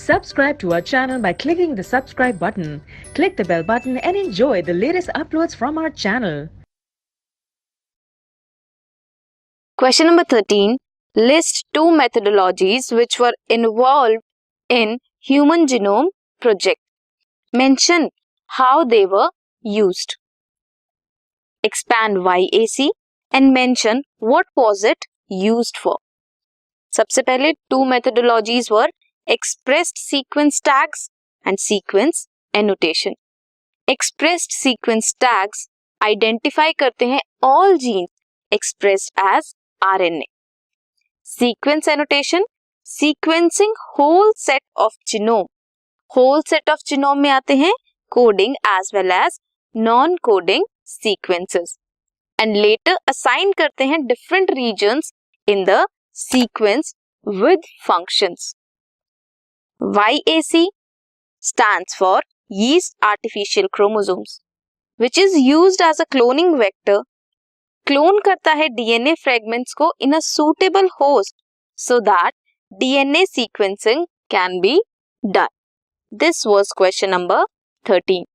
Subscribe to our channel by clicking the subscribe button. Click the bell button and enjoy the latest uploads from our channel. Question number 13. List two methodologies which were involved in Human Genome Project. Mention how they were used. Expand YAC and mention what was it used for. सबसे पहले two methodologies were expressed sequence tags and sequence annotation. Expressed sequence tags identify करते हैं all genes expressed as RNA. Sequence annotation sequencing whole set of genome. Whole set of genome में आते हैं coding as well as non-coding sequences. And later assign करते हैं different regions in the sequence with functions. YAC stands for yeast artificial chromosomes, which is used as a cloning vector. Clone करता है DNA fragments को in a suitable host so that DNA sequencing can be done. This was question number 13.